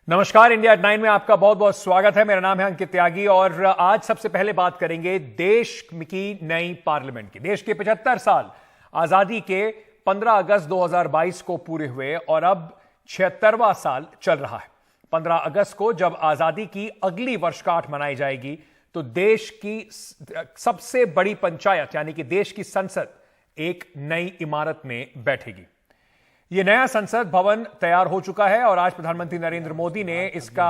नमस्कार, India at 9 में आपका बहुत बहुत स्वागत है। मेरा नाम है अंकित त्यागी और आज सबसे पहले बात करेंगे देश की नई पार्लियामेंट की। देश के 75 साल आजादी के 15 अगस्त 2022 को पूरे हुए और अब 76वां साल चल रहा है। 15 अगस्त को जब आजादी की अगली वर्षगांठ मनाई जाएगी तो देश की सबसे बड़ी पंचायत यानी कि देश की संसद एक नई इमारत में बैठेगी। यह नया संसद भवन तैयार हो चुका है और आज प्रधानमंत्री नरेंद्र मोदी ने इसका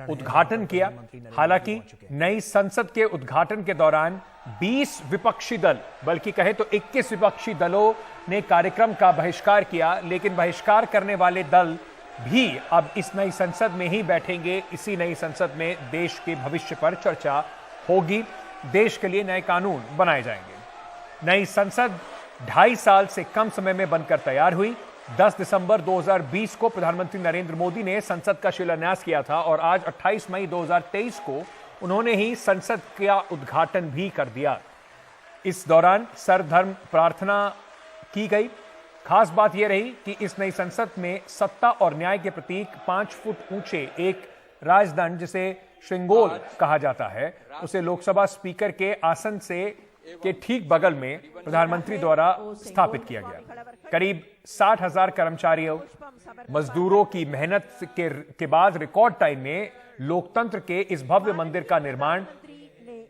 उद्घाटन किया। हालांकि नई संसद के उद्घाटन के दौरान 20 विपक्षी दल, बल्कि कहे तो 21 विपक्षी दलों ने कार्यक्रम का बहिष्कार किया, लेकिन बहिष्कार करने वाले दल भी अब इस नई संसद में ही बैठेंगे। इसी नई संसद में देश के भविष्य पर चर्चा होगी, देश के लिए नए कानून बनाए जाएंगे। नई संसद 2.5 साल से कम समय में बनकर तैयार हुई। 10 दिसंबर 2020 को प्रधानमंत्री नरेंद्र मोदी ने संसद का शिलान्यास किया था और आज 28 मई 2023 को उन्होंने ही संसद का उद्घाटन भी कर दिया। इस दौरान सर्वधर्म प्रार्थना की गई। खास बात यह रही कि इस नई संसद में सत्ता और न्याय के प्रतीक 5 फुट ऊंचे एक राजदंड, जिसे श्रृंगोल कहा जाता है, उसे लोकसभा स्पीकर के आसन के ठीक बगल में प्रधानमंत्री द्वारा स्थापित किया गया। करीब 60,000 कर्मचारियों मजदूरों की मेहनत के बाद रिकॉर्ड टाइम में लोकतंत्र के इस भव्य मंदिर का निर्माण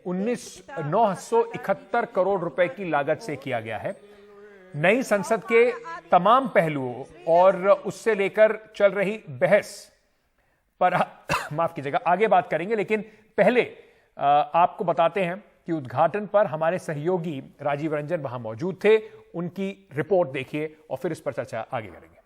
971 करोड़ रुपए की लागत से किया गया है। नई संसद के तमाम पहलुओं और उससे लेकर चल रही बहस पर माफ कीजिएगा, आगे बात करेंगे, लेकिन पहले आपको बताते हैं कि उद्घाटन पर हमारे सहयोगी राजीव रंजन वहां मौजूद थे। उनकी रिपोर्ट देखिए और फिर इस पर चर्चा आगे करेंगे।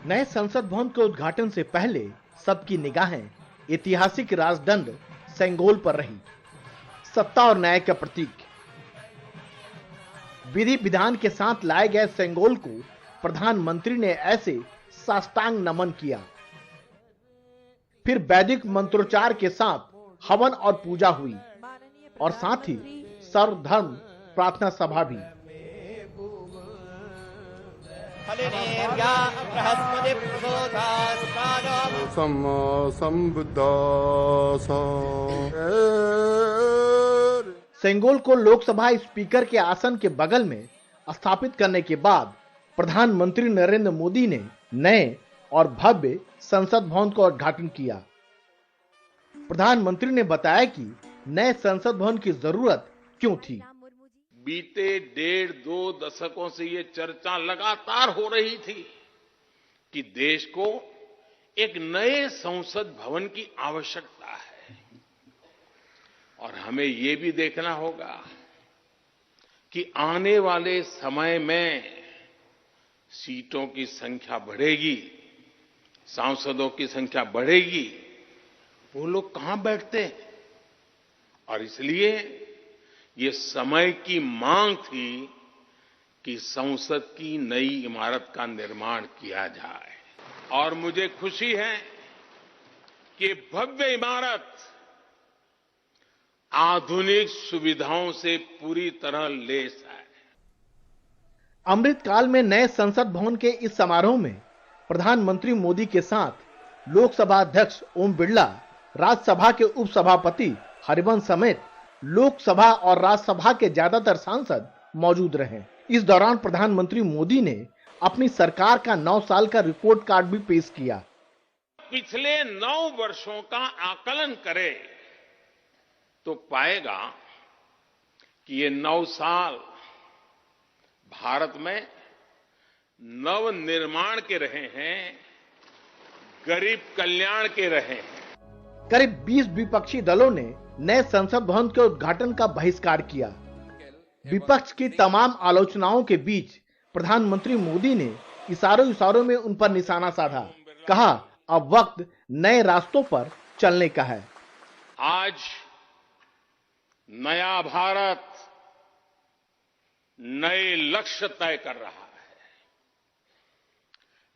नए संसद भवन के उद्घाटन से पहले सबकी निगाहें ऐतिहासिक राजदंड सेंगोल पर रही। सत्ता और न्याय का प्रतीक विधि विधान के साथ लाए गए सेंगोल को प्रधानमंत्री ने ऐसे साष्टांग नमन किया। फिर वैदिक मंत्रोच्चार के साथ हवन और पूजा हुई और साथ ही सर्वधर्म प्रार्थना सभा भी। सेंगोल को लोकसभा स्पीकर के आसन के बगल में स्थापित करने के बाद प्रधानमंत्री नरेंद्र मोदी ने नए और भव्य संसद भवन का उद्घाटन किया। प्रधानमंत्री ने बताया कि नए संसद भवन की जरूरत क्यों थी। बीते 1.5-2 दशकों से ये चर्चा लगातार हो रही थी कि देश को एक नए संसद भवन की आवश्यकता है और हमें ये भी देखना होगा कि आने वाले समय में सीटों की संख्या बढ़ेगी, सांसदों की संख्या बढ़ेगी, वो लोग कहां बैठते हैं और इसलिए ये समय की मांग थी कि संसद की नई इमारत का निर्माण किया जाए। और मुझे खुशी है कि भव्य इमारत आधुनिक सुविधाओं से पूरी तरह लैस है। अमृत काल में नए संसद भवन के इस समारोह में प्रधानमंत्री मोदी के साथ लोकसभा अध्यक्ष ओम बिरला, राज्यसभा के उपसभापति हरिवंश समेत लोकसभा और राज्यसभा के ज्यादातर सांसद मौजूद रहे। इस दौरान प्रधानमंत्री मोदी ने अपनी सरकार का 9 साल का रिपोर्ट कार्ड भी पेश किया। पिछले 9 वर्षों का आकलन करे तो पाएगा कि ये 9 साल भारत में नव निर्माण के रहे हैं, गरीब कल्याण के रहे हैं। करीब 20 विपक्षी दलों ने नए संसद भवन के उद्घाटन का बहिष्कार किया। विपक्ष की तमाम आलोचनाओं के बीच प्रधानमंत्री मोदी ने इशारों में उन पर निशाना साधा। कहा, अब वक्त नए रास्तों पर चलने का है। आज नया भारत नए लक्ष्य तय कर रहा है,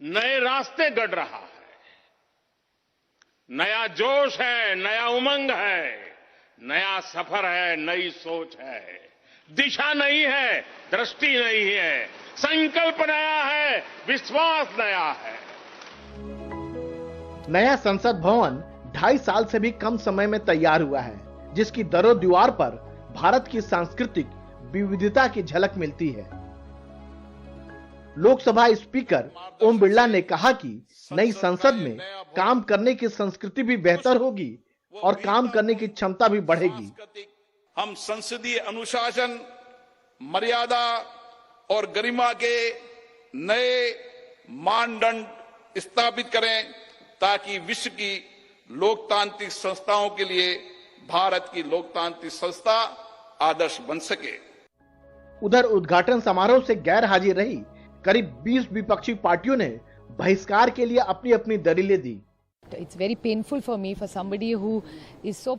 नए रास्ते गढ़ रहा है, नया जोश है, नया उमंग है, नया सफर है, नई सोच है। दिशा नहीं है, दृष्टि नहीं है, संकल्प नया है, विश्वास नया है। नया संसद भवन 2.5 साल से भी कम समय में तैयार हुआ है, जिसकी दरों दीवार पर भारत की सांस्कृतिक विविधता की झलक मिलती है। लोकसभा स्पीकर ओम बिरला ने कहा कि नई संसद में काम करने की संस्कृति भी बेहतर होगी और काम करने की क्षमता भी बढ़ेगी। हम संसदीय अनुशासन, मर्यादा और गरिमा के नए मानदंड स्थापित करें ताकि विश्व की लोकतांत्रिक संस्थाओं के लिए भारत की लोकतांत्रिक संस्था आदर्श बन सके। उधर उद्घाटन समारोह से गैर हाजिर रही करीब 20 विपक्षी पार्टियों ने बहिष्कार के लिए अपनी अपनी दलीलें दी।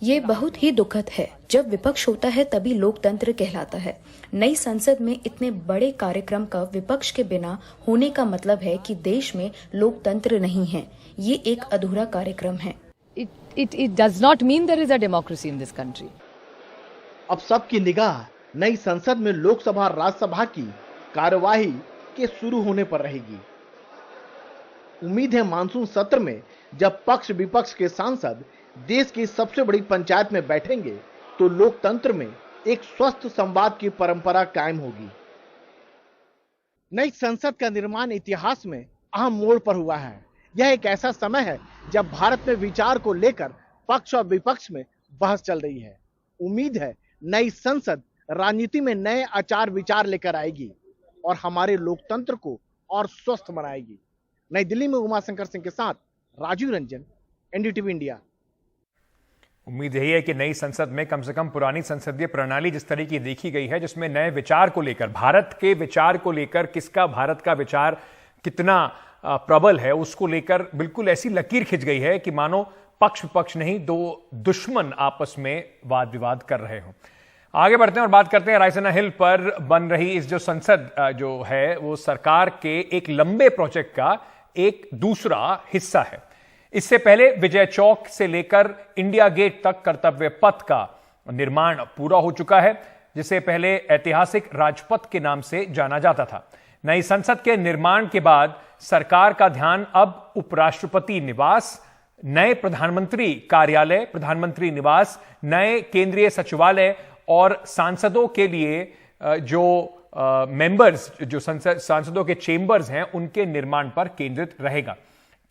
ये बहुत ही दुखद है। जब विपक्ष होता है तभी लोकतंत्र कहलाता है। नई संसद में इतने बड़े कार्यक्रम का विपक्ष के बिना होने का मतलब है कि देश में लोकतंत्र नहीं है। ये एक अधूरा कार्यक्रम है। It does not mean there is a democracy in this country. अब सबकी निगाह नई संसद में लोकसभा और राज्यसभा की कार्यवाही के शुरू होने पर रहेगी। उम्मीद है मानसून सत्र में जब पक्ष विपक्ष के सांसद देश की सबसे बड़ी पंचायत में बैठेंगे तो लोकतंत्र में एक स्वस्थ संवाद की परंपरा कायम होगी। नई संसद का निर्माण इतिहास में अहम मोड़ पर हुआ है। यह एक ऐसा समय है जब भारत में विचार को लेकर पक्ष और विपक्ष में बहस चल रही है। उम्मीद है नई संसद राजनीति में नए आचार विचार लेकर आएगी और हमारे लोकतंत्र को और स्वस्थ बनाएगी। नई दिल्ली में उमाशंकर सिंह के साथ राजीव रंजन, एनडीटीवी इंडिया। उम्मीद यही है कि नई संसद में कम से कम पुरानी संसदीय प्रणाली जिस तरह की देखी गई है, जिसमें नए विचार को लेकर, भारत के विचार को लेकर, किसका भारत का विचार कितना प्रबल है, उसको लेकर बिल्कुल ऐसी लकीर खिंच गई है कि मानो पक्ष विपक्ष नहीं, दो दुश्मन आपस में वाद विवाद कर रहे हो। आगे बढ़ते हैं और बात करते हैं रायसीना हिल पर बन रही इस जो संसद जो है वो सरकार के एक लंबे प्रोजेक्ट का एक दूसरा हिस्सा है। इससे पहले विजय चौक से लेकर इंडिया गेट तक कर्तव्य पथ का निर्माण पूरा हो चुका है, जिसे पहले ऐतिहासिक राजपथ के नाम से जाना जाता था। नई संसद के निर्माण के बाद सरकार का ध्यान अब उपराष्ट्रपति निवास, नए प्रधानमंत्री कार्यालय, प्रधानमंत्री निवास, नए केंद्रीय सचिवालय और सांसदों के लिए जो मेंबर्स, जो सांसदों के चेंबर्स हैं, उनके निर्माण पर केंद्रित रहेगा।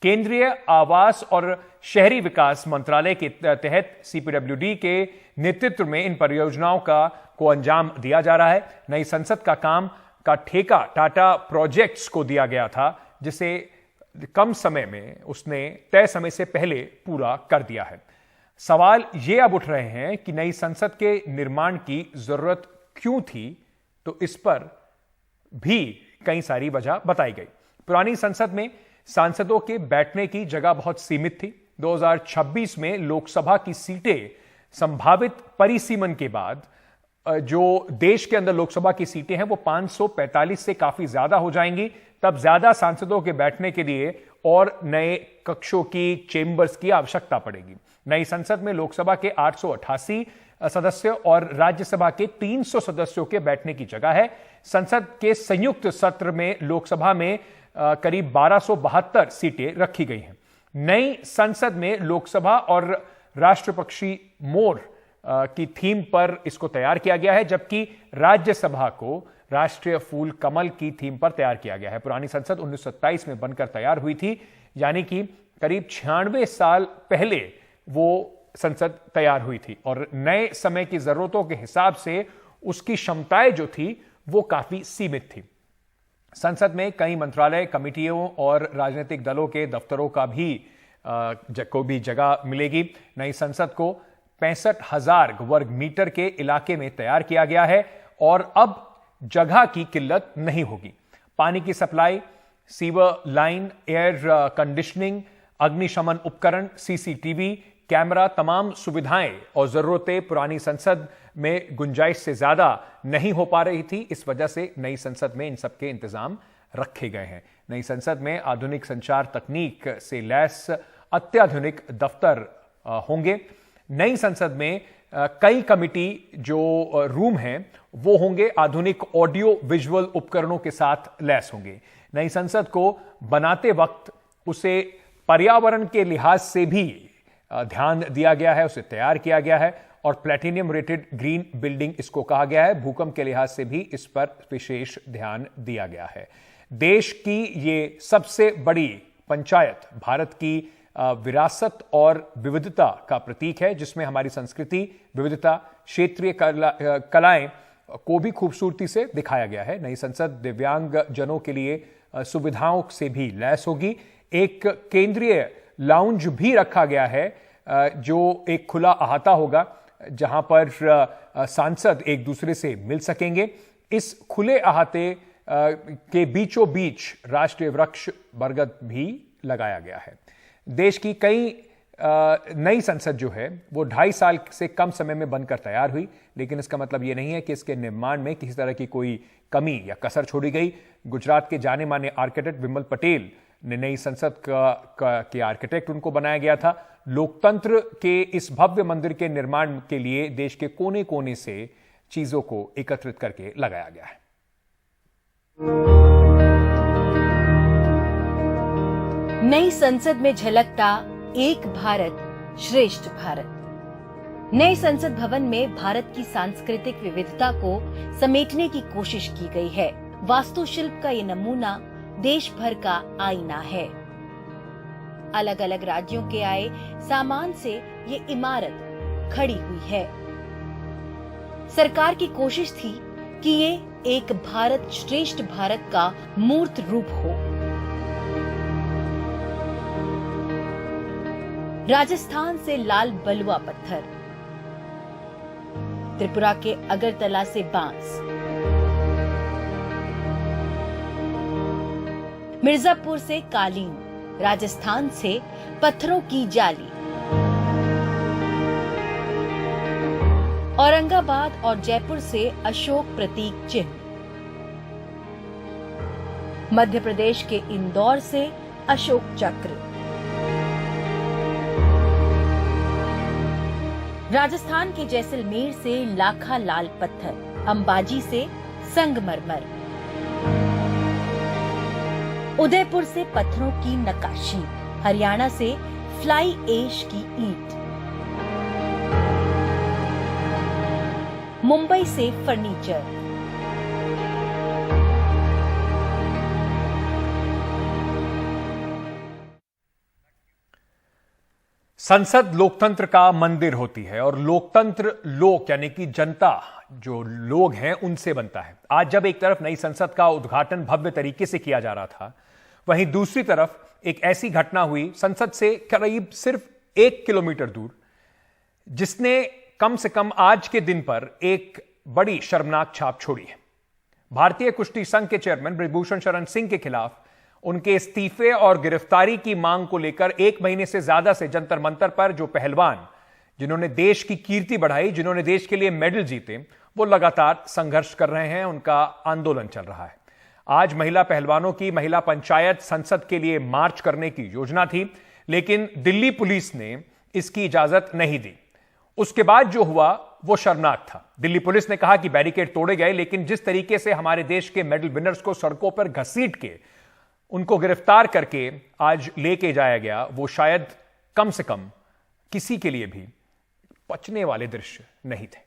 केंद्रीय आवास और शहरी विकास मंत्रालय के तहत सीपीडब्ल्यूडी के नेतृत्व में इन परियोजनाओं को अंजाम दिया जा रहा है। नई संसद का काम का ठेका टाटा प्रोजेक्ट्स को दिया गया था, जिसे कम समय में उसने तय समय से पहले पूरा कर दिया है। सवाल ये अब उठ रहे हैं कि नई संसद के निर्माण की जरूरत क्यों थी, तो इस पर भी कई सारी वजह बताई गई। पुरानी संसद में सांसदों के बैठने की जगह बहुत सीमित थी। 2026 में लोकसभा की सीटें संभावित परिसीमन के बाद जो देश के अंदर लोकसभा की सीटें हैं वो 545 से काफी ज्यादा हो जाएंगी। तब ज्यादा सांसदों के बैठने के लिए और नए कक्षों की, चेंबर्स की आवश्यकता पड़ेगी। नई संसद में लोकसभा के 888 सदस्य और राज्यसभा के 300 सदस्यों के बैठने की जगह है। संसद के संयुक्त सत्र में लोकसभा में करीब 1272 सीटें रखी गई हैं। नई संसद में लोकसभा और राष्ट्रपक्षी मोर की थीम पर इसको तैयार किया गया है, जबकि राज्यसभा को राष्ट्रीय फूल कमल की थीम पर तैयार किया गया है। पुरानी संसद 1927 में बनकर तैयार हुई थी, यानी कि करीब 96 साल पहले वो संसद तैयार हुई थी और नए समय की जरूरतों के हिसाब से उसकी क्षमताएं जो थी वो काफी सीमित थी। संसद में कई मंत्रालय, कमिटियों और राजनीतिक दलों के दफ्तरों का भी जगह मिलेगी। नई संसद को 65,000 वर्ग मीटर के इलाके में तैयार किया गया है और अब जगह की किल्लत नहीं होगी। पानी की supply, sewer line, air conditioning, अग्निशमन उपकरण, सीसीटीवी कैमरा, तमाम सुविधाएं और जरूरतें पुरानी संसद में गुंजाइश से ज्यादा नहीं हो पा रही थी। इस वजह से नई संसद में इन सबके इंतजाम रखे गए हैं। नई संसद में आधुनिक संचार तकनीक से लैस अत्याधुनिक दफ्तर होंगे। नई संसद में कई कमिटी जो रूम हैं वो होंगे आधुनिक ऑडियो विजुअल उपकरणों के साथ लैस होंगे। नई संसद को बनाते वक्त उसे पर्यावरण के लिहाज से भी ध्यान दिया गया है, उसे तैयार किया गया है और प्लैटिनियम रेटेड ग्रीन बिल्डिंग इसको कहा गया है। भूकंप के लिहाज से भी इस पर विशेष ध्यान दिया गया है। देश की ये सबसे बड़ी पंचायत भारत की विरासत और विविधता का प्रतीक है, जिसमें हमारी संस्कृति, विविधता, क्षेत्रीय कलाएं को भी खूबसूरती से दिखाया गया है। नई संसद दिव्यांग जनों के लिए सुविधाओं से भी लैस होगी। एक केंद्रीय लाउंज भी रखा गया है जो एक खुला अहाता होगा, जहां पर सांसद एक दूसरे से मिल सकेंगे। इस खुले अहाते के बीचों बीच राष्ट्रीय वृक्ष बरगद भी लगाया गया है। देश की कई नई संसद जो है वो 2.5 साल से कम समय में बनकर तैयार हुई, लेकिन इसका मतलब ये नहीं है कि इसके निर्माण में किसी तरह की कोई कमी या कसर छोड़ी गई। गुजरात के जाने माने आर्किटेक्ट विमल पटेल ने नई संसद के आर्किटेक्ट उनको बनाया गया था। लोकतंत्र के इस भव्य मंदिर के निर्माण के लिए देश के कोने कोने से चीजों को एकत्रित करके लगाया गया है। नई संसद में झलकता एक भारत श्रेष्ठ भारत। नए संसद भवन में भारत की सांस्कृतिक विविधता को समेटने की कोशिश की गई है। वास्तुशिल्प का ये नमूना देश भर का आईना है। अलग अलग राज्यों के आए सामान से ये इमारत खड़ी हुई है। सरकार की कोशिश थी कि ये एक भारत श्रेष्ठ भारत का मूर्त रूप हो। राजस्थान से लाल बलुआ पत्थर, त्रिपुरा के अगरतला से बांस, मिर्जापुर से कालीन, राजस्थान से पत्थरों की जाली, औरंगाबाद और जयपुर से अशोक प्रतीक चिन्ह, मध्य प्रदेश के इंदौर से अशोक चक्र, राजस्थान के जैसलमेर से लाखा लाल पत्थर, अंबाजी से संगमरमर, उदयपुर से पत्थरों की नक्काशी, हरियाणा से फ्लाई ऐश की ईंट, मुंबई से फर्नीचर, संसद लोकतंत्र का मंदिर होती है और लोकतंत्र लोक यानी कि जनता, जो लोग हैं, उनसे बनता है। आज जब एक तरफ नई संसद का उद्घाटन भव्य तरीके से किया जा रहा था, वहीं दूसरी तरफ एक ऐसी घटना हुई संसद से करीब सिर्फ 1 किलोमीटर दूर, जिसने कम से कम आज के दिन पर एक बड़ी शर्मनाक छाप छोड़ी है। भारतीय कुश्ती संघ के चेयरमैन ब्रिजभूषण शरण सिंह के खिलाफ उनके इस्तीफे और गिरफ्तारी की मांग को लेकर 1 महीने से ज्यादा से जंतर मंतर पर जो पहलवान, जिन्होंने देश की कीर्ति बढ़ाई, जिन्होंने देश के लिए मेडल जीते, वो लगातार संघर्ष कर रहे हैं, उनका आंदोलन चल रहा है। आज महिला पहलवानों की महिला पंचायत संसद के लिए मार्च करने की योजना थी, लेकिन दिल्ली पुलिस ने इसकी इजाजत नहीं दी। उसके बाद जो हुआ वो शर्मनाक था। दिल्ली पुलिस ने कहा कि बैरिकेड तोड़े गए, लेकिन जिस तरीके से हमारे देश के मेडल विनर्स को सड़कों पर घसीट के उनको गिरफ्तार करके आज लेके जाया गया, वो शायद कम से कम किसी के लिए भी पचने वाले दृश्य नहीं थे।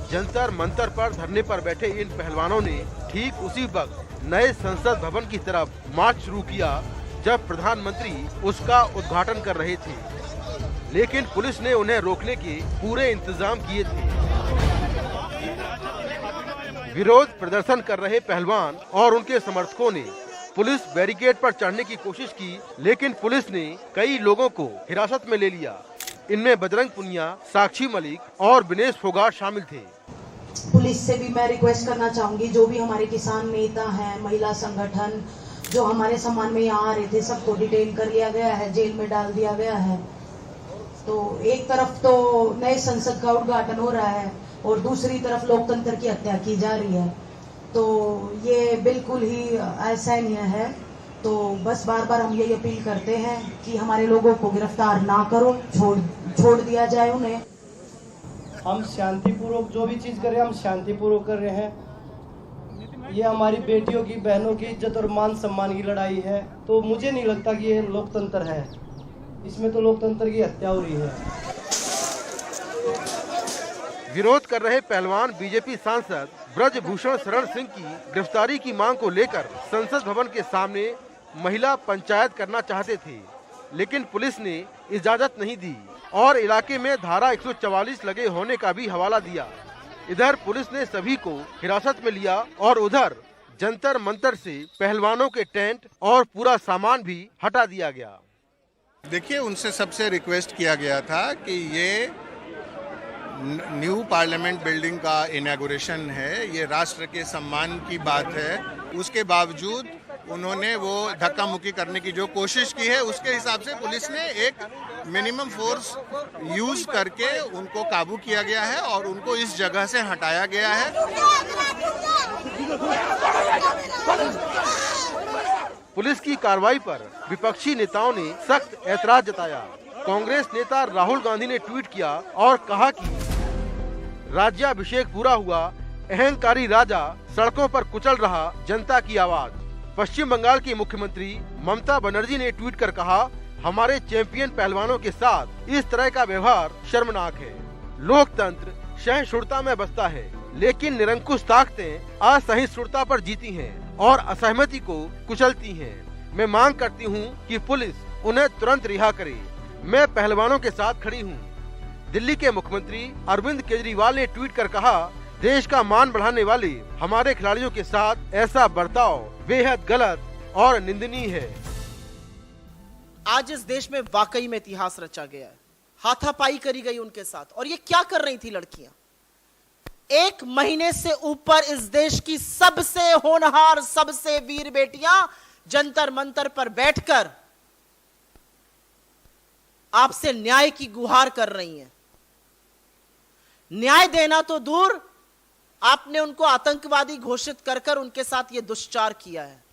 जंतर मंतर पर धरने पर बैठे इन पहलवानों ने ठीक उसी वक्त नए संसद भवन की तरफ मार्च शुरू किया जब प्रधानमंत्री उसका उद्घाटन कर रहे थे, लेकिन पुलिस ने उन्हें रोकने के पूरे इंतजाम किए थे। विरोध प्रदर्शन कर रहे पहलवान और उनके समर्थकों ने पुलिस बैरिकेड पर चढ़ने की कोशिश की, लेकिन पुलिस ने कई लोगों को हिरासत में ले लिया। इनमें बजरंग पुनिया, साक्षी मलिक और विनेश फोगाट शामिल थे। पुलिस से भी मैं रिक्वेस्ट करना चाहूंगी, जो भी हमारे किसान नेता हैं, महिला संगठन जो हमारे सम्मान में यहाँ आ रहे थे, सबको डिटेन कर लिया गया है, जेल में डाल दिया गया है। तो एक तरफ तो नए संसद का उद्घाटन हो रहा है और दूसरी तरफ लोकतंत्र की हत्या की जा रही है, तो ये बिल्कुल ही असहनीय है। तो बस बार बार हम यही अपील करते हैं कि हमारे लोगों को गिरफ्तार ना करो, छोड़ दिया जाए उन्हें। हम शांतिपूर्वक जो भी चीज़ कर रहे हैं, हम शांतिपूर्वक कर रहे हैं। ये हमारी बेटियों की, बहनों की इज्जत और मान सम्मान की लड़ाई है, तो मुझे नहीं लगता कि ये लोकतंत्र है। इसमें तो लोकतंत्र की हत्या हो रही है। विरोध कर रहे पहलवान बीजेपी सांसद ब्रजभूषण शरण सिंह की गिरफ्तारी की मांग को लेकर संसद भवन के सामने महिला पंचायत करना चाहते थे, लेकिन पुलिस ने इजाजत नहीं दी और इलाके में धारा 144 लगे होने का भी हवाला दिया। इधर पुलिस ने सभी को हिरासत में लिया और उधर जंतर मंतर से पहलवानों के टेंट और पूरा सामान भी हटा दिया गया। देखिए, उनसे सबसे रिक्वेस्ट किया गया था कि ये न्यू पार्लियामेंट बिल्डिंग का इनॉग्रेशन है, ये राष्ट्र के सम्मान की बात है। उसके बावजूद उन्होंने वो धक्का मुक्की करने की जो कोशिश की है, उसके हिसाब से पुलिस ने एक मिनिमम फोर्स यूज करके उनको काबू किया गया है और उनको इस जगह से हटाया गया है। पुलिस की कार्रवाई पर विपक्षी नेताओं ने सख्त ऐतराज जताया। कांग्रेस नेता राहुल गांधी ने ट्वीट किया और कहा कि राज्याभिषेक पूरा हुआ, अहंकारी राजा सड़कों पर कुचल रहा जनता की आवाज। पश्चिम बंगाल की मुख्यमंत्री ममता बनर्जी ने ट्वीट कर कहा, हमारे चैंपियन पहलवानों के साथ इस तरह का व्यवहार शर्मनाक है। लोकतंत्र सहिष्णुता में बसता है, लेकिन निरंकुश ताकतें असहिष्णुता पर जीती हैं और असहमति को कुचलती हैं। मैं मांग करती हूं कि पुलिस उन्हें तुरंत रिहा करे। मैं पहलवानों के साथ खड़ी हूं। दिल्ली के मुख्यमंत्री अरविंद केजरीवाल ने ट्वीट कर कहा, देश का मान बढ़ाने वाले हमारे खिलाड़ियों के साथ ऐसा बर्ताव बेहद गलत और निंदनीय है। आज इस देश में वाकई में इतिहास रचा गया है। हाथापाई करी गई उनके साथ, और ये क्या कर रही थी लड़कियां? 1 महीने से ऊपर इस देश की सबसे होनहार, सबसे वीर बेटियां जंतर मंतर पर बैठकर आपसे न्याय की गुहार कर रही हैं। न्याय देना तो दूर, आपने उनको आतंकवादी घोषित कर कर उनके साथ ये दुष्चार किया है।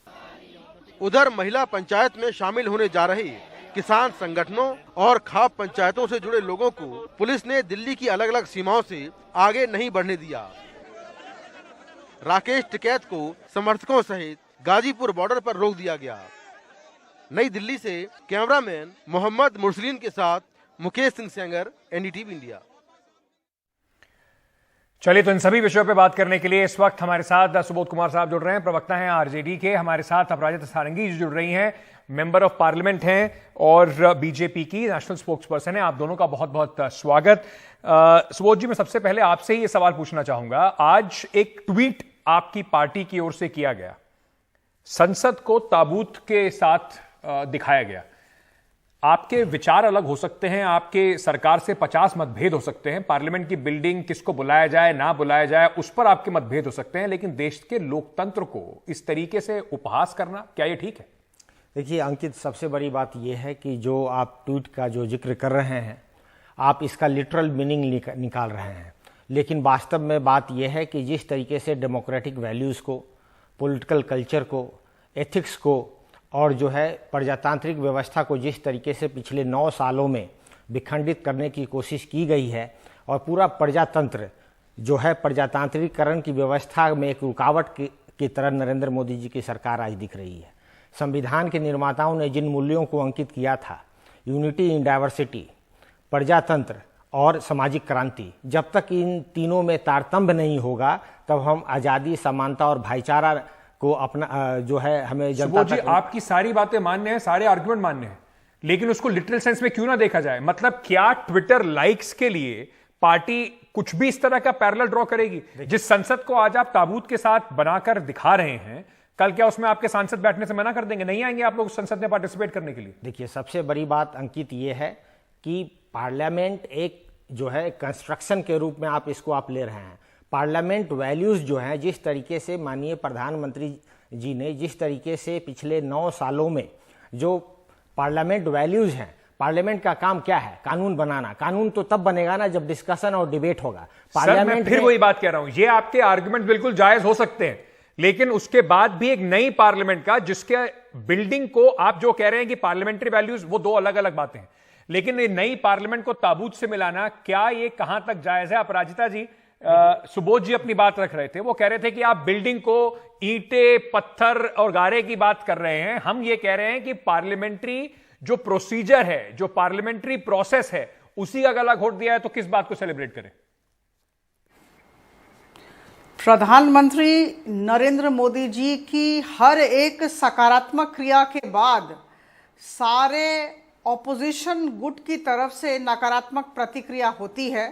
उधर महिला पंचायत में शामिल होने जा रहे किसान संगठनों और खाप पंचायतों से जुड़े लोगों को पुलिस ने दिल्ली की अलग अलग सीमाओं से आगे नहीं बढ़ने दिया। राकेश टिकैत को समर्थकों सहित गाजीपुर बॉर्डर पर रोक दिया गया। नई दिल्ली से कैमरामैन मोहम्मद मुरसलीन के साथ मुकेश सिंह सेंगर, एनडीटीवी इंडिया। चलिए, तो इन सभी विषयों पे बात करने के लिए इस वक्त हमारे साथ सुबोध कुमार साहब जुड़ रहे हैं, प्रवक्ता हैं आरजेडी के। हमारे साथ अपराजिता सारंगी जी जुड़ रही हैं, मेंबर ऑफ पार्लियामेंट हैं और बीजेपी की नेशनल स्पोक्स पर्सन है। आप दोनों का बहुत बहुत स्वागत। सुबोध जी, मैं सबसे पहले आपसे ही ये सवाल पूछना चाहूंगा। आज एक ट्वीट आपकी पार्टी की ओर से किया गया, संसद को ताबूत के साथ दिखाया गया। आपके विचार अलग हो सकते हैं, आपके सरकार से 50 मतभेद हो सकते हैं, पार्लियामेंट की बिल्डिंग किसको बुलाया जाए ना बुलाया जाए उस पर आपके मतभेद हो सकते हैं, लेकिन देश के लोकतंत्र को इस तरीके से उपहास करना, क्या ये ठीक है? देखिए अंकित, सबसे बड़ी बात यह है कि जो आप ट्वीट का जो जिक्र कर रहे हैं, आप इसका लिटरल मीनिंग निकाल रहे हैं, लेकिन वास्तव में बात यह है कि जिस तरीके से डेमोक्रेटिक वैल्यूज़ को, पॉलिटिकल कल्चर को, एथिक्स को और जो है प्रजातांत्रिक व्यवस्था को जिस तरीके से पिछले 9 सालों में विखंडित करने की कोशिश की गई है और पूरा प्रजातंत्र जो है प्रजातांत्रिकरण की व्यवस्था में एक रुकावट की तरह नरेंद्र मोदी जी की सरकार आज दिख रही है। संविधान के निर्माताओं ने जिन मूल्यों को अंकित किया था, यूनिटी इन डाइवर्सिटी, प्रजातंत्र और सामाजिक क्रांति, जब तक इन तीनों में तारतम्य नहीं होगा तब हम आज़ादी, समानता और भाईचारा को अपना जो है हमें जनता जी, आपकी सारी बातें मान्य हैं, सारे आर्गुमेंट मान्य हैं, लेकिन उसको लिटरल सेंस में क्यों ना देखा जाए? मतलब क्या ट्विटर लाइक्स के लिए पार्टी कुछ भी इस तरह का पैरेलल ड्रॉ करेगी? जिस संसद को आज आप ताबूत के साथ बनाकर दिखा रहे हैं, कल क्या उसमें आपके सांसद बैठने से मना कर देंगे? नहीं आएंगे आप लोग संसद में पार्टिसिपेट करने के लिए? देखिए, सबसे बड़ी बात अंकित ये है कि पार्लियामेंट एक जो है कंस्ट्रक्शन के रूप में आप इसको आप ले रहे हैं। पार्लियामेंट वैल्यूज़ जो हैं, जिस तरीके से माननीय प्रधानमंत्री जी ने जिस तरीके से पिछले 9 सालों में जो पार्लियामेंट वैल्यूज़ हैं, पार्लियामेंट का काम क्या है? कानून बनाना। कानून तो तब बनेगा ना जब डिस्कशन और डिबेट होगा। सर, मैं फिर वही बात कह रहा हूं, ये आपके आर्गुमेंट बिल्कुल जायज हो सकते हैं, लेकिन उसके बाद भी एक नई पार्लियामेंट का, जिसके बिल्डिंग को आप जो कह रहे हैं कि पार्लियामेंट्री वैल्यूज, वो दो अलग अलग बातें हैं, लेकिन ये नई पार्लियामेंट को ताबूत से मिलाना, क्या ये कहां तक जायज है? अपराजिता जी, सुबोध जी अपनी बात रख रहे थे, वो कह रहे थे कि आप बिल्डिंग को ईंटे, पत्थर और गारे की बात कर रहे हैं, हम ये कह रहे हैं कि पार्लियामेंट्री जो प्रोसीजर है, जो पार्लियामेंट्री प्रोसेस है, उसी का गला घोट दिया है, तो किस बात को सेलिब्रेट करें? प्रधानमंत्री नरेंद्र मोदी जी की हर एक सकारात्मक क्रिया के बाद सारे ऑपोजिशन गुट की तरफ से नकारात्मक प्रतिक्रिया होती है।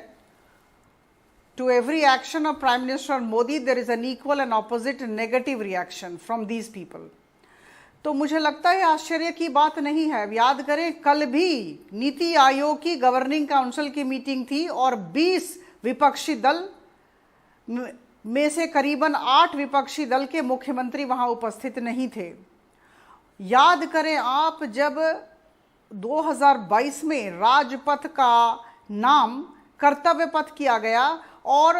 To every action of Prime Minister Modi, there is an equal and opposite negative reaction from these people. तो मुझे लगता है आश्चर्य की बात नहीं है। याद करें, कल भी नीति आयोग की गवर्निंग काउंसिल की मीटिंग थी और 20 विपक्षी दल में से करीबन 8 विपक्षी दल के मुख्यमंत्री वहां उपस्थित नहीं थे। याद करें आप, जब 2022 में राजपथ का नाम कर्तव्य पथ किया गया और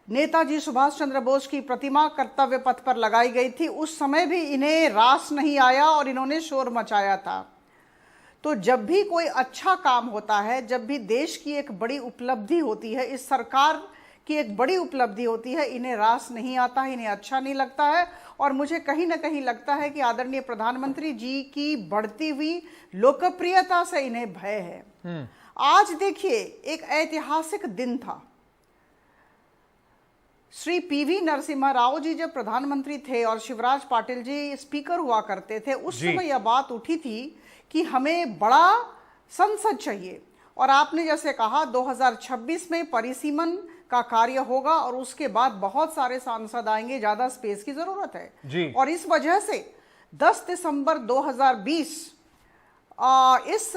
नेताजी सुभाष चंद्र बोस की प्रतिमा कर्तव्य पथ पर लगाई गई थी, उस समय भी इन्हें रास नहीं आया और इन्होंने शोर मचाया था। तो जब भी कोई अच्छा काम होता है, जब भी देश की एक बड़ी उपलब्धि होती है, इस सरकार की एक बड़ी उपलब्धि होती है, इन्हें रास नहीं आता है, इन्हें अच्छा नहीं लगता है। और मुझे कहीं ना कहीं लगता है कि आदरणीय प्रधानमंत्री जी की बढ़ती हुई लोकप्रियता से इन्हें भय है। आज देखिए, एक ऐतिहासिक दिन था। श्री पीवी नरसिम्हा राव जी जब प्रधानमंत्री थे और शिवराज पाटिल जी स्पीकर हुआ करते थे, उस समय यह बात उठी थी कि हमें बड़ा संसद चाहिए। और आपने जैसे कहा, 2026 में परिसीमन का कार्य होगा और उसके बाद बहुत सारे सांसद आएंगे, ज्यादा स्पेस की जरूरत है जी। और इस वजह से 10 दिसंबर 2020 इस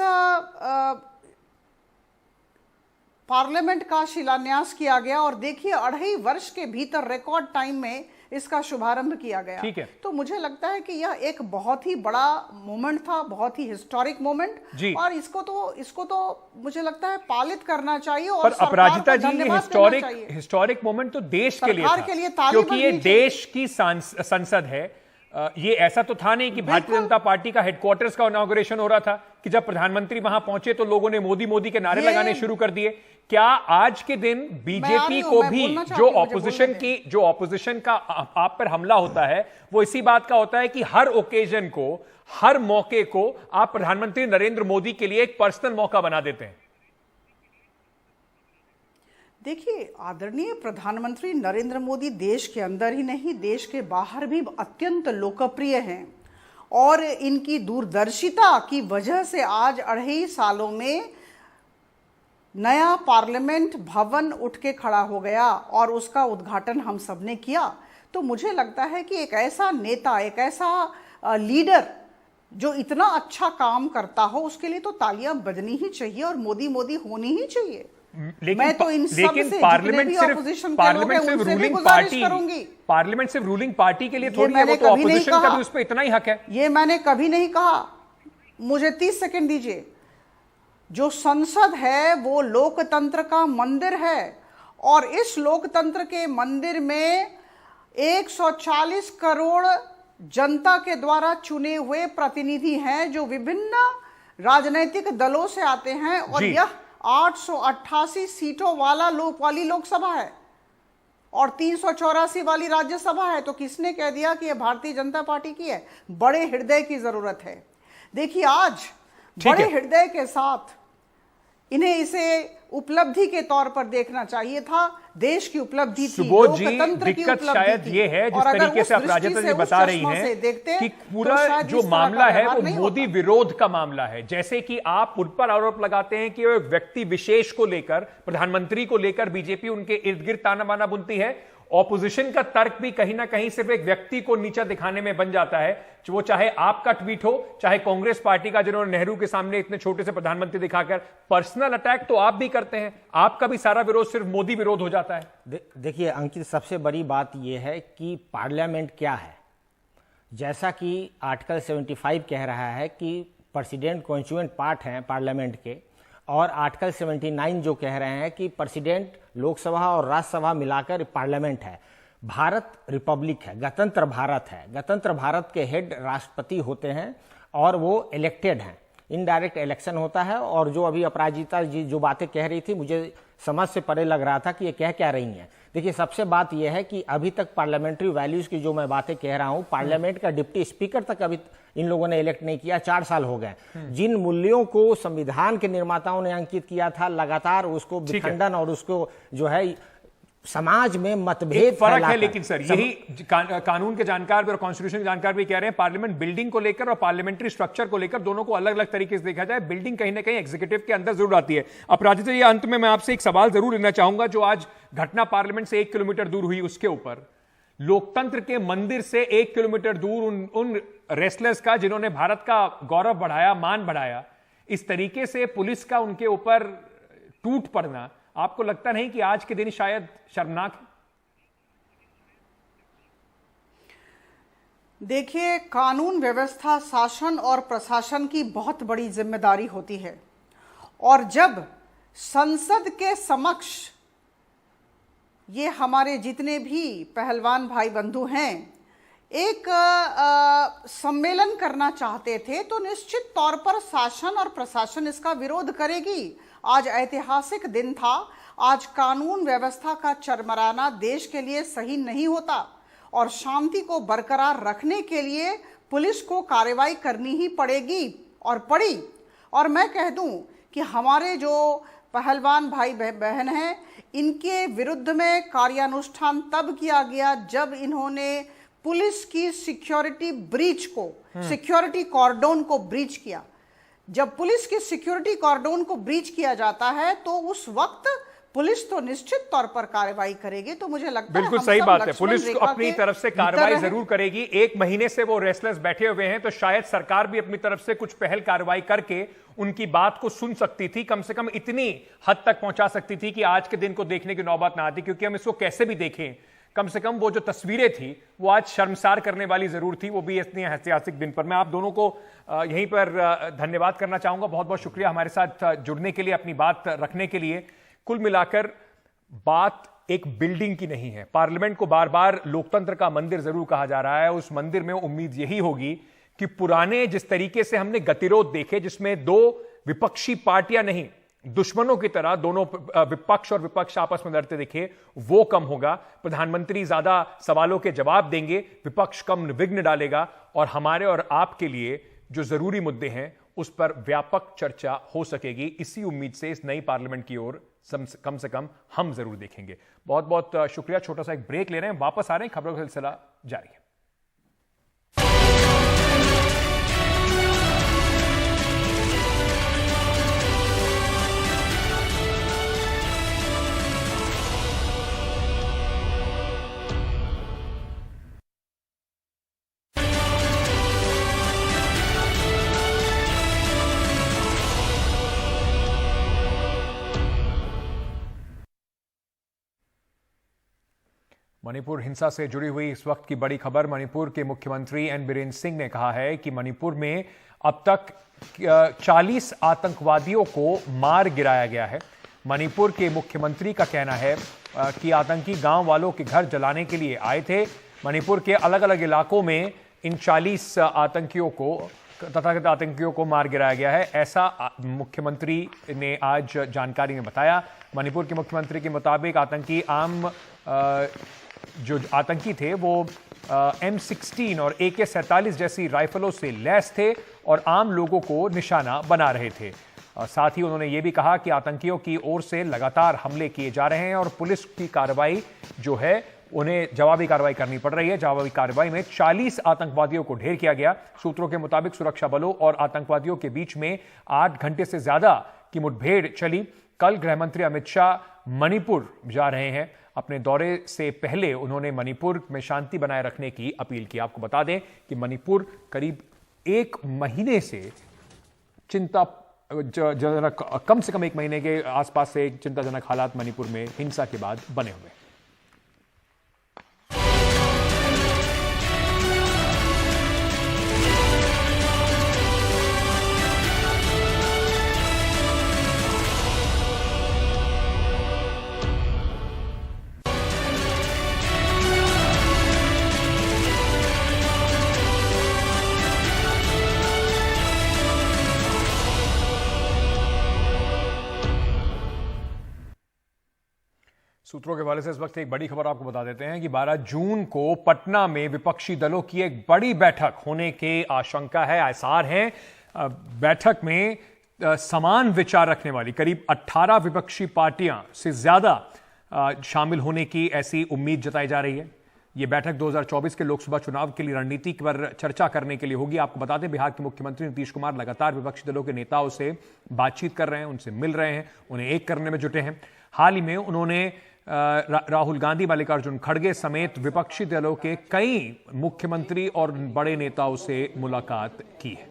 पार्लियामेंट का शिलान्यास किया गया और देखिए 2.5 वर्ष के भीतर रिकॉर्ड टाइम में इसका शुभारंभ किया गया। ठीक है। तो मुझे लगता है कि यह एक बहुत ही बड़ा मोमेंट था, बहुत ही हिस्टोरिक मोमेंट, और इसको तो मुझे लगता है पालित करना चाहिए। और अपराजिता जी, हिस्टोरिक मोमेंट तो देश के लिए था, क्योंकि ये देश की संसद है। ये ऐसा तो था नहीं कि भारतीय जनता पार्टी का हेडक्वार्टर्स का इनॉग्रेशन हो रहा था कि जब प्रधानमंत्री वहां पहुंचे तो लोगों ने मोदी मोदी के नारे लगाने शुरू कर दिए। क्या आज के दिन बीजेपी को भी जो ऑपोजिशन का आप पर हमला होता है, वो इसी बात का होता है कि हर ओकेजन को, हर मौके को आप प्रधानमंत्री नरेंद्र मोदी के लिए एक पर्सनल मौका बना देते हैं? देखिए, आदरणीय प्रधानमंत्री नरेंद्र मोदी देश के अंदर ही नहीं, देश के बाहर भी अत्यंत लोकप्रिय हैं और इनकी दूरदर्शिता की वजह से आज 2.5 सालों में नया पार्लियामेंट भवन उठ के खड़ा हो गया और उसका उद्घाटन हम सब ने किया। तो मुझे लगता है कि एक ऐसा नेता, एक ऐसा लीडर जो इतना अच्छा काम करता हो, उसके लिए तो तालियां बजनी ही चाहिए और मोदी मोदी होनी ही चाहिए। मैं तो इन सब से पार्लियामेंट सिर्फ रूलिंग पार्टी के लिए थोड़ी है, वो तो ऑपोजिशन का भी उस पर इतना ही हक है। ये मैंने कभी नहीं कहा। मुझे 30 सेकंड दीजिए। जो संसद है वो लोकतंत्र का मंदिर है और इस लोकतंत्र के मंदिर में 140 करोड़ जनता के द्वारा चुने हुए प्रतिनिधि हैं जो विभिन्न राजनीतिक दलों से आते हैं और यह 888 सीटों वाली लोकसभा है और 384 वाली राज्यसभा है। तो किसने कह दिया कि यह भारतीय जनता पार्टी की है? बड़े हृदय की जरूरत है। देखिए, आज बड़े हृदय के साथ इन्हें इसे उपलब्धि के तौर पर देखना चाहिए था। देश की उपलब्धि थी, लोकतंत्र की उपलब्धि शायद ये है जिस तरीके से अपराजिता जी बता रही हैं कि पूरा जो मामला है वो मोदी विरोध का मामला है। जैसे कि आप उन पर आरोप लगाते हैं कि वो एक व्यक्ति विशेष को लेकर, प्रधानमंत्री को लेकर बीजेपी उनके इर्द गिर्द ताना बाना बुनती है। ऑपोजिशन का तर्क भी कहीं ना कहीं सिर्फ एक व्यक्ति को नीचा दिखाने में बन जाता है, वो चाहे आपका ट्वीट हो, चाहे कांग्रेस पार्टी का, जिन्होंने नेहरू के सामने इतने छोटे से प्रधानमंत्री दिखाकर पर्सनल अटैक तो आप भी करते हैं। आपका भी सारा विरोध सिर्फ मोदी विरोध हो जाता है। देखिए अंकित, सबसे बड़ी बात यह है कि पार्लियामेंट क्या है। जैसा कि आर्टिकल 75 कह रहा है कि प्रेसिडेंट कॉन्स्टिट्यूएंट पार्ट हैं पार्लियामेंट के, और आर्टिकल 79 जो कह रहे हैं कि प्रेसिडेंट लोकसभा और राज्यसभा मिलाकर पार्लियामेंट है। भारत रिपब्लिक है, गणतंत्र भारत है। गणतंत्र भारत के हेड राष्ट्रपति होते हैं और वो इलेक्टेड हैं, इनडायरेक्ट इलेक्शन होता है। और जो अभी अपराजिता जी जो बातें कह रही थी, मुझे समझ से परे लग रहा था कि ये कह क्या रही हैं। देखिए, सबसे बात यह है कि अभी तक पार्लियामेंट्री वैल्यूज की जो मैं बातें कह रहा हूं, पार्लियामेंट का डिप्टी स्पीकर तक अभी इन लोगों ने इलेक्ट नहीं किया, 4 साल हो गए। जिन मूल्यों को संविधान के निर्माताओं ने अंकित किया था, लगातार उसको विखंडन और उसको जो है समाज में मतभेद फर्क है। लेकिन सर, यही कानून के जानकार भी और कॉन्स्टिट्यूशन के जानकार भी कह रहे हैं, पार्लियामेंट बिल्डिंग को लेकर और पार्लियामेंट्री स्ट्रक्चर को लेकर दोनों को अलग अलग तरीके से देखा जाए। बिल्डिंग कहीं ना कहीं एग्जीक्यूटिव के अंदर जरूर आती है। अपराजिता जी, अंत में मैं आपसे एक सवाल जरूर लेना चाहूंगा। जो आज घटना पार्लियामेंट से 1 किलोमीटर दूर हुई, उसके ऊपर लोकतंत्र के मंदिर से 1 किलोमीटर दूर उन रेसलर्स का जिन्होंने भारत का गौरव बढ़ाया, मान बढ़ाया, इस तरीके से पुलिस का उनके ऊपर टूट पड़ना, आपको लगता नहीं कि आज के दिन शायद शर्मनाक है? देखिए, कानून व्यवस्था, शासन और प्रशासन की बहुत बड़ी जिम्मेदारी होती है, और जब संसद के समक्ष ये हमारे जितने भी पहलवान भाई बंधु हैं एक सम्मेलन करना चाहते थे, तो निश्चित तौर पर शासन और प्रशासन इसका विरोध करेगी। आज ऐतिहासिक दिन था। आज कानून व्यवस्था का चरमराना देश के लिए सही नहीं होता, और शांति को बरकरार रखने के लिए पुलिस को कार्रवाई करनी ही पड़ेगी और पड़ी। और मैं कह दूं कि हमारे जो पहलवान भाई बहन हैं, इनके विरुद्ध में कार्यानुष्ठान तब किया गया जब इन्होंने पुलिस की सिक्योरिटी ब्रीच को, सिक्योरिटी कॉर्डोन को ब्रीच किया। जब पुलिस की सिक्योरिटी कॉर्डोन को ब्रीच किया जाता है तो उस वक्त पुलिस तो निश्चित तौर पर कार्रवाई करेगी। तो मुझे लगता है बिल्कुल सही बात है, पुलिस अपनी तरफ से कार्रवाई जरूर करेगी। 1 महीने से वो रेसलर्स बैठे हुए हैं, तो शायद सरकार भी अपनी तरफ से कुछ पहल कार्रवाई करके उनकी बात को सुन सकती थी, कम से कम इतनी हद तक पहुंचा सकती थी कि आज के दिन को देखने की नौबत ना आती। क्योंकि हम इसको कैसे भी देखें, कम से कम वो जो तस्वीरें थी वो आज शर्मसार करने वाली जरूर थी, वो भी इतने ऐतिहासिक दिन पर। मैं आप दोनों को यहीं पर धन्यवाद करना चाहूंगा। बहुत बहुत शुक्रिया हमारे साथ जुड़ने के लिए, अपनी बात रखने के लिए। कुल मिलाकर बात एक बिल्डिंग की नहीं है। पार्लियामेंट को बार बार लोकतंत्र का मंदिर जरूर कहा जा रहा है। उस मंदिर में उम्मीद यही होगी कि पुराने जिस तरीके से हमने गतिरोध देखे, जिसमें 2 विपक्षी पार्टियां नहीं, दुश्मनों की तरह दोनों विपक्ष और विपक्ष आपस में लड़ते दिखे, वो कम होगा। प्रधानमंत्री ज्यादा सवालों के जवाब देंगे, विपक्ष कम विघ्न डालेगा, और हमारे और आपके लिए जो जरूरी मुद्दे हैं उस पर व्यापक चर्चा हो सकेगी। इसी उम्मीद से इस नई पार्लियामेंट की ओर कम से कम हम जरूर देखेंगे। बहुत बहुत शुक्रिया। छोटा सा एक ब्रेक ले रहे हैं, वापस आ रहे हैं, खबरों का सिलसिला जारी है। मणिपुर हिंसा से जुड़ी हुई इस वक्त की बड़ी खबर। मणिपुर के मुख्यमंत्री एन बीरेन सिंह ने कहा है कि मणिपुर में अब तक 40 आतंकवादियों को मार गिराया गया है। मणिपुर के मुख्यमंत्री का कहना है कि आतंकी गांव वालों के घर जलाने के लिए आए थे। मणिपुर के अलग अलग इलाकों में इन 40 आतंकियों को, तथाकथित आतंकियों को मार गिराया गया है, ऐसा मुख्यमंत्री ने आज जानकारी में बताया। मणिपुर के मुख्यमंत्री के मुताबिक जो आतंकी थे वो M16 और AK-47 जैसी राइफलों से लैस थे और आम लोगों को निशाना बना रहे थे। साथ ही उन्होंने ये भी कहा कि आतंकियों की ओर से लगातार हमले किए जा रहे हैं और पुलिस की कार्रवाई जो है उन्हें जवाबी कार्रवाई करनी पड़ रही है। जवाबी कार्रवाई में 40 आतंकवादियों को ढेर किया गया। सूत्रों के मुताबिक सुरक्षा बलों और आतंकवादियों के बीच में 8 घंटे से ज्यादा की मुठभेड़ चली। कल गृहमंत्री अमित शाह मणिपुर जा रहे हैं। अपने दौरे से पहले उन्होंने मणिपुर में शांति बनाए रखने की अपील की। आपको बता दें कि मणिपुर करीब 1 महीने से चिंताजनक, कम से कम 1 महीने के आसपास से चिंताजनक हालात मणिपुर में हिंसा के बाद बने हुए हैं। सूत्रों के हवाले से इस वक्त एक बड़ी खबर आपको बता देते हैं कि 12 जून को पटना में विपक्षी दलों की एक बड़ी बैठक होने की आशंका है, आसार हैं। बैठक में समान विचार रखने वाली करीब 18 विपक्षी पार्टियां से ज्यादा शामिल होने की ऐसी उम्मीद जताई जा रही है। यह बैठक 2024 के लोकसभा चुनाव के लिए रणनीति पर चर्चा करने के लिए होगी। आपको बता दें, बिहार के मुख्यमंत्री नीतीश कुमार लगातार विपक्षी दलों के नेताओं से बातचीत कर रहे हैं, उनसे मिल रहे हैं, उन्हें एक करने में जुटे हैं। हाल ही में उन्होंने राहुल गांधी, मल्लिकार्जुन खड़गे समेत विपक्षी दलों के कई मुख्यमंत्री और बड़े नेताओं से मुलाकात की है।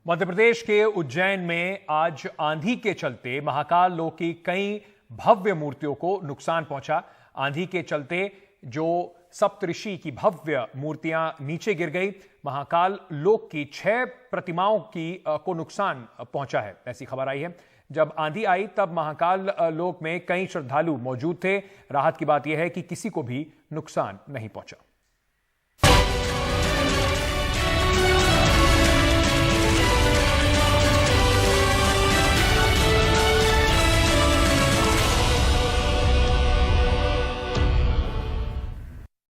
मध्य प्रदेश के उज्जैन में आज आंधी के चलते महाकाल लोक की कई भव्य मूर्तियों को नुकसान पहुंचा। आंधी के चलते जो सप्तऋषि की भव्य मूर्तियां नीचे गिर गई। महाकाल लोक की 6 प्रतिमाओं को नुकसान पहुंचा है, ऐसी खबर आई है। जब आंधी आई तब महाकाल लोक में कई श्रद्धालु मौजूद थे। राहत की बात यह है कि किसी को भी नुकसान नहीं पहुंचा।